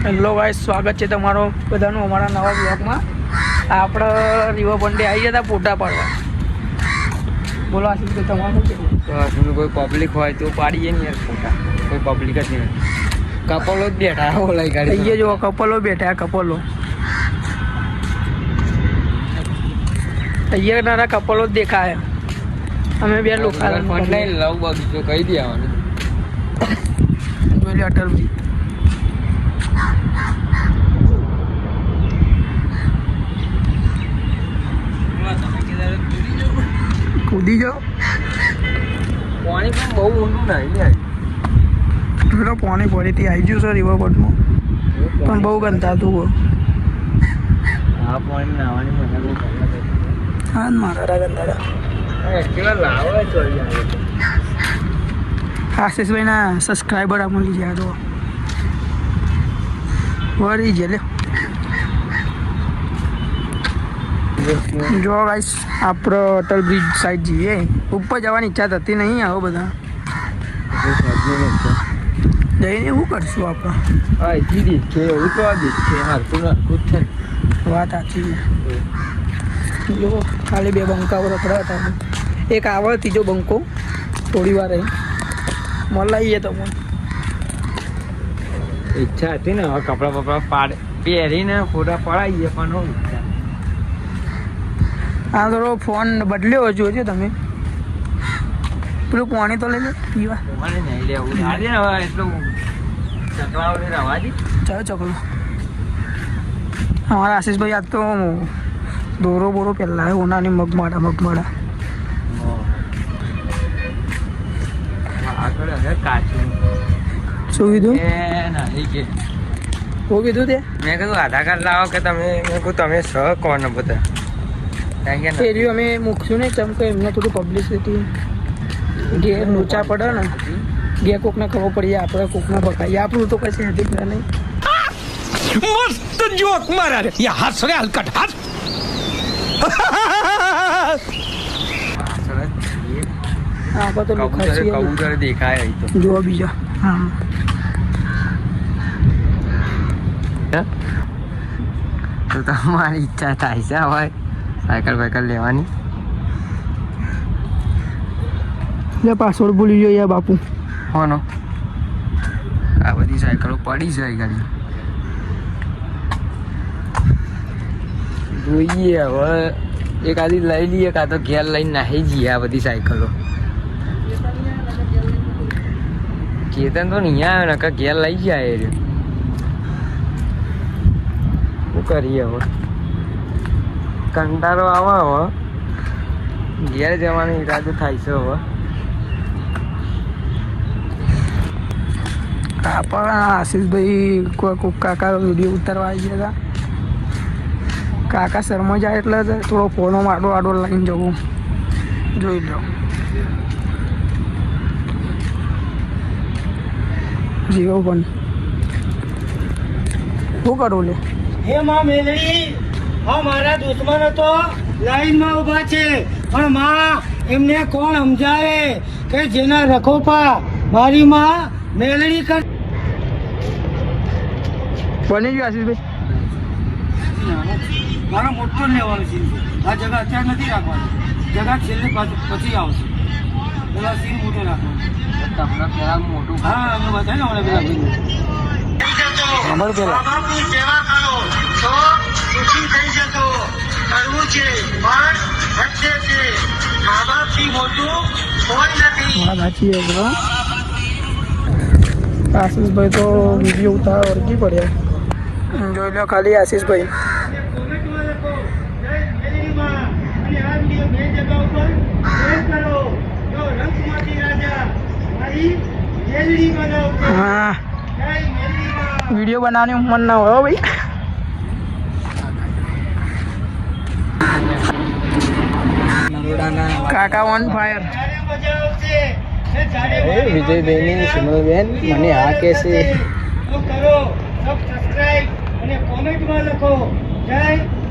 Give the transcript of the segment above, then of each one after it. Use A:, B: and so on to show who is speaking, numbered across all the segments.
A: Hello guys, સ્વાગત છે તમારો બધાનું અમારા નવા બ્લોગમાં. આપણે રિવરફ્રન્ટે આવી જતા ફોટા પાડવા. બોલો આશીષભાઈ, તમારું શું?
B: કોઈ પબ્લિક હોય તો પાડીએ ને યાર ફોટા. કોઈ પબ્લિક જ નહીં, કપલો જ બેઠા ઓલાઈ ગાડી.
A: અહીંયા જો કપલો બેઠા, કપલો અહીંયા કપલો જ દેખાય. અમે બે લોકો
B: લવ બગીચો કહી દે આવવાનું.
A: જોઈ લે અટલજી. કૂદી જાઓ.
B: પાણી પણ બહુ ઊંડું નહીં.
A: પેલો પાણી ફરીથી આવી ગયું છે રિવરફ્રન્ટમાં, પણ બહુ ગંધાતું હોય.
B: આ પાણી નાવાની મજા બહુ કરતા.
A: હા, મારા ગંધાડા આશીષભાઈના સબસ્ક્રાઈબર મળી ગયા તો વળી છે લે. જો ગાઈસ, આપણે અટલ બ્રિજ સાઈડ જઈએ. ઉપર જવાની ઈચ્છા થતી નહીં. આવો બધા જઈને શું કરશું આપણે? વાત સાચી છે. જો ખાલી બે બંકાઓ રખડા હતા. એક આવે ત્રીજો બંકો થોડી વાર મલાઈએ તો
B: ઈચ્છા હતી ને હવે કપડા બપડા પહેરીને ફોટા પડાવીએ, પણ હું
A: આ થોડો ફોન બદલ્યો હજુ હજુ તમે પેલું પાણી તો લઈ લે પીવા.
B: નહીં લેવું આજે ને હવે એટલું ચકલાઓને રવા દી.
A: ચાલો ચકલો. અમારા આશીષભાઈ આજ તો દોરો બોરો પહેલા ઓનાની મગમાડા
B: આગળ હવે કાચું
A: શું કીધું?
B: નહીં કે
A: શું કીધું તે?
B: મેં કીધું આધાર કાર્ડ લાવો કે તમે. મેં કહું તમે સહ કોણ બધા
A: એ રહ્યું અમે મૂકશું ને, કેમ કે એમને થોડું પબ્લિસિટી ઘેર લોચા પડે ને, ઘેર કોકને ખબર પડીએ, આપણે કોકને પકાઈએ. આપણું તો કશું હતી નહીં.
C: મસ્ત જોક મારા રે યા હસ રે હલકટ હસ.
A: આપણે તો
B: કબૂતર દેખાય અહીં તો.
A: જોવા બીજા. હા,
B: તો તમારી ઈચ્છા થાય છે હવે સાયકલ વાયકલ લેવાની?
A: પાસવર્ડ ભૂલી ગયો યાર બાપુ.
B: હોનો આ બધી સાયકલો પડી છે ગાડી. જોઈએ હવે એક આદી લઈ લઈએ, કાં તો ઘેર લઈને નાહી જઈએ. આ બધી સાયકલો કેતન તો નહીં આવ્યો ને, ઘેર લઈ જાય. શું કરીએ હવે? કંટાળો આવે. હવે ઘેર જવાનો ઈરાદો થાય છે. હવે
A: પણ આશીષભાઈ કોઈ કાકા વિડીયો ઉતારવા આવી ગયા હતા. કાકા શર્મા જાય એટલે થોડો ફોનો આડો લઈને જવું. જોઈ લો જીવો પણ શું કરું લે.
D: હે માં મેલડી, હા મારા દુશ્મનો તો લાઈનમાં ઊભા છે, પણ માં એમને કોણ સમજાવે કે જેના રખોપા મારી માં મેલડી કર.
A: બની ગયું આશીષભાઈ?
D: મારો મોટો લેવાનો સીન છે. આ જગા અત્યારે નથી રાખવાની, જગા છેલ્લે પછી આવશે. પેલા સીન મોટો રાખવાનો.
B: તમને પેલા મોટું
D: હા, અમે બતાવી ને હમણાં પેલા
A: ખબર પેલા
D: બાપુની સેવા કરો તો સુખી થઈ જતો. કરવું છે પણ વચ્ચે છે. મા બાપથી મોટું કોઈ નથી.
A: વાત સાચી છે બરો. આશીષભાઈ તો વિડીયો ઉતારવા વળગી પડ્યા. જોઈ લો ખાલી આશીષભાઈ.
D: કોમેન્ટમાં લખો જય મેલડીમાં, અને આ વિડીયો બે જગ્યા ઉપર શેર કરો. જો રંગમાંથી રાજા મારી મેલડી બનાવજો.
A: હા,
D: જય મેલડીમાં.
A: વિડીયો બનાવવાની ઉંમર ના હોય ભાઈ. કાકા ઓન ફાયર.
D: જ્યારે મજા આવશે ને જ્યારે
B: વિજયબેન સિમલબેન મને આ કહે છે.
D: તો કરો સબસ્ક્રાઇબ અને કોમેન્ટમાં લખો જય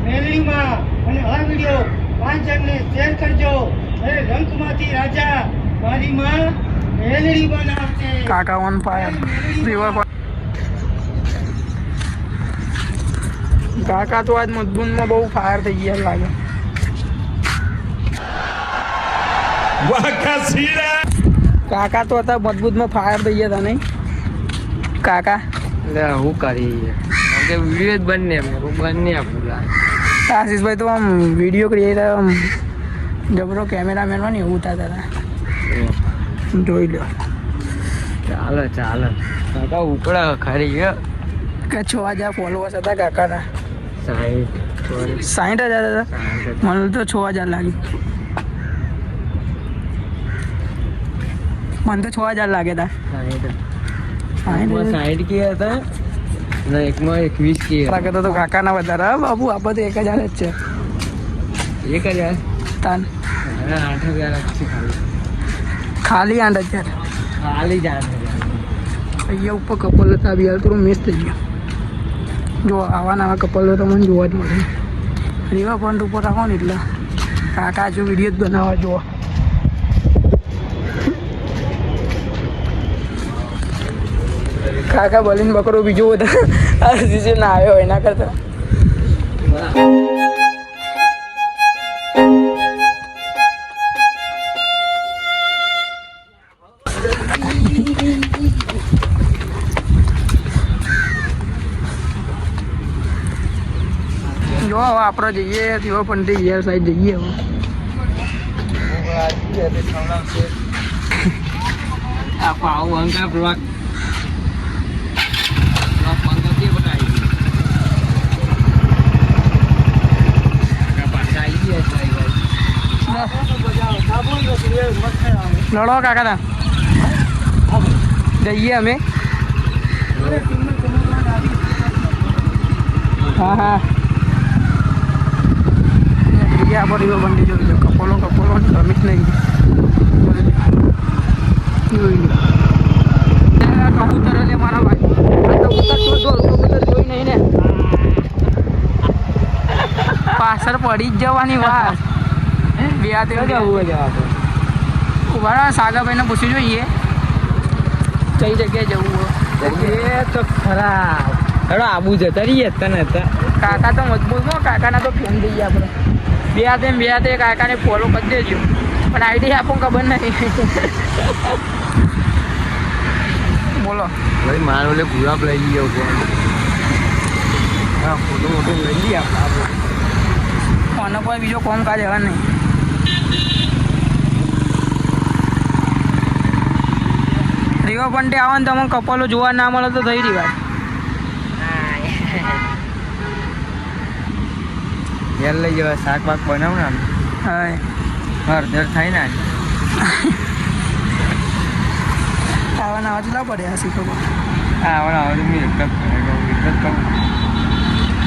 D: મેલડીમાં, અને આ વિડીયો 5 જણને શેર કરજો. અરે રંગમાંથી રાજા મારી માં મેલડી બનાવશે.
A: કાકા ઓન ફાયર. રિવર કાકા તો આજ મજબૂતમાં બહુ ફાયર થઈ ગયા લાગે. કાકા તો હતા મજબૂતમાં ફાયર થઈ ગયા હતા નહીં કાકા?
B: હું કરી વિડીયો જ બંને આપું.
A: આશીષભાઈ તો આમ વિડીયો ક્રિએટર આમ જબરો કેમેરામેન હોય ને એવું થતા હતા. જોઈ લો.
B: ચાલો કાકા ઉપડા ખરી ગયો.
A: કે 6000 ફોલોવર્સ હતા કાકાના. 60,000 હતા. મને તો 6000 લાગી. મને તો 6000 લાગે હતા.
B: 60 કે હતા ને એકમાં 21 કે
A: લાગે તો કાકાના વધારે. હા બાબુ આપણે તો 1000 જ છે.
B: 1000
A: તાન
B: 8,000
A: ખાલી 8,000
B: ખાલી જ 8,000.
A: અહીંયા ઉપર કપલ હતા બી થોડું મિસ થઈ ગયો. જો આવા નવા કપલો તો મને જોવા જ મળે. રિવરફ્રન્ટ ઉપર રાખો ને એટલે કાકા જો વિડીયો જ બનાવવા જોવા. કાકા બોલીને બકરો બીજો બધા આ સીઝન ના આવ્યો એના કરતા. જો હવે આપણે જઈએ તેઓ પણ યાર સાઈડ જઈએ હવે.
B: આ પાવ અંકા બ્લોક
A: લડો કાકા તા જઈએ અમે. હા હા જઈએ આપણે રીવો બંડી જોઈ લો. કપોલો રમીશ નહીં જોઈ લો. કબૂતર એટલે મારા ભાઈ કબૂતર જોઈ નહીં ને પાછળ પડી જ જવાની વાત. બે હાથે ઉભા સાગાભાઈને પૂછી જોઈએ કઈ જગ્યાએ જવું હોય.
B: એ તો ખરાબ. હેડો આબુ જતા રહીએ તને
A: કાકા તો મજબૂત હો. કાકાના તો ફેન જઈએ આપણે. બે હાથે કાકાને ફોલો કરી દેજો. પણ આઈડી આપો ખબર નહીં. બોલો
B: ભાઈ મારો એટલે ગુલાબ લઈ લઈએ. હા ફોટો લઈ લઈએ આપણે.
A: અને કોઈ બીજો કામકાજ હવે નહીં. રિવરફ્રન્ટે આવો ને તમે કપલો જોવા ના મળે તો થઈ રહી વાત.
B: ઘેર લઈ જવા શાક બાક બનાવ ને
A: હા
B: હળદર થાય ને
A: આવાના આવા ચલા પડે આ શીખો.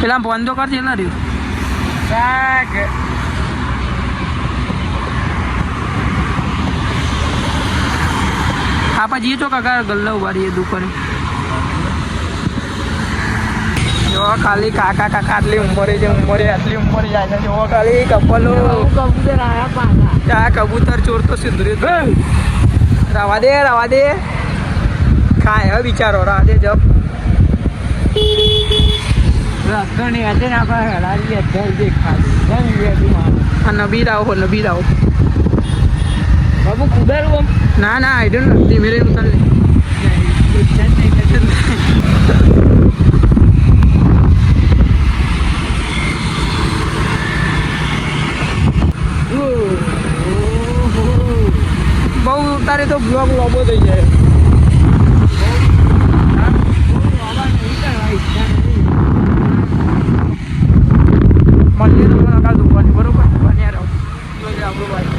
A: પેલા ફોન તો કરજે ના રહ્યું
B: શાક
A: આપણે જઈએ તો કાકા ગલ્લા ઉભા રહીએ દુકાને. જો ખાલી કાકા આટલી ઉંમરે છે આટલી ઉંમરે જાય છે. જો ખાલી કપલો
B: કબૂતર આયા પાછા.
A: ત્યાં કબૂતર ચોર તો સિંદુરી રવા દે ખાય હવે બિચારો રવા દે જપ.
B: રસ્તો નહીં આજે ને આપણે હેડાવી દેખાડી.
A: હા નબીર આવો
B: બાબુ કુદારું
A: ના આઈ ડોન્ટ નો ધીમે ધીમે ઉતાર લે. બહુ ઉતારે તો બ્લોગ લોબો થઈ જાય. મળીએ તો પણ કાલ દુકાન બરોબર બન્યા રહો. જોજે આપણું ભાઈ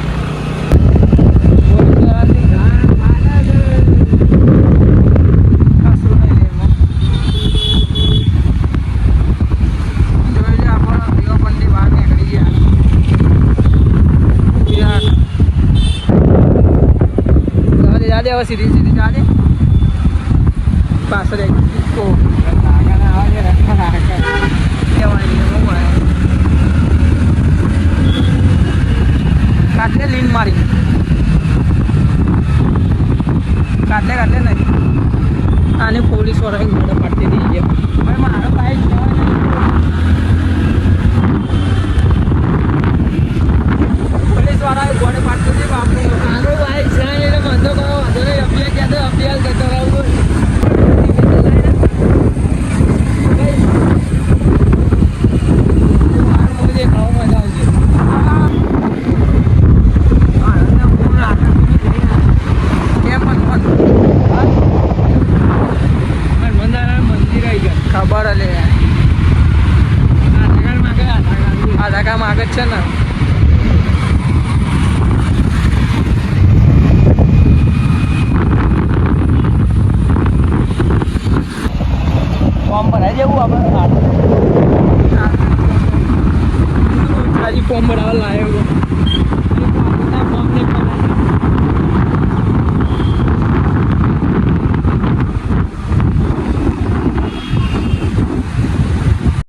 A: સીધી જાને પાછળ ઓ કાટલે લીન મારી કાટલે નહીં આને પોલીસ વાળા પાડતી દઈએ. ભાઈ મારો બાઈક ખબર લે આધાર કાર્ડ માગે જ છે ને
B: ફોર્મ ભરાઈ જવું આપણે
A: ફોર્મ ભરાવા લાવ્યો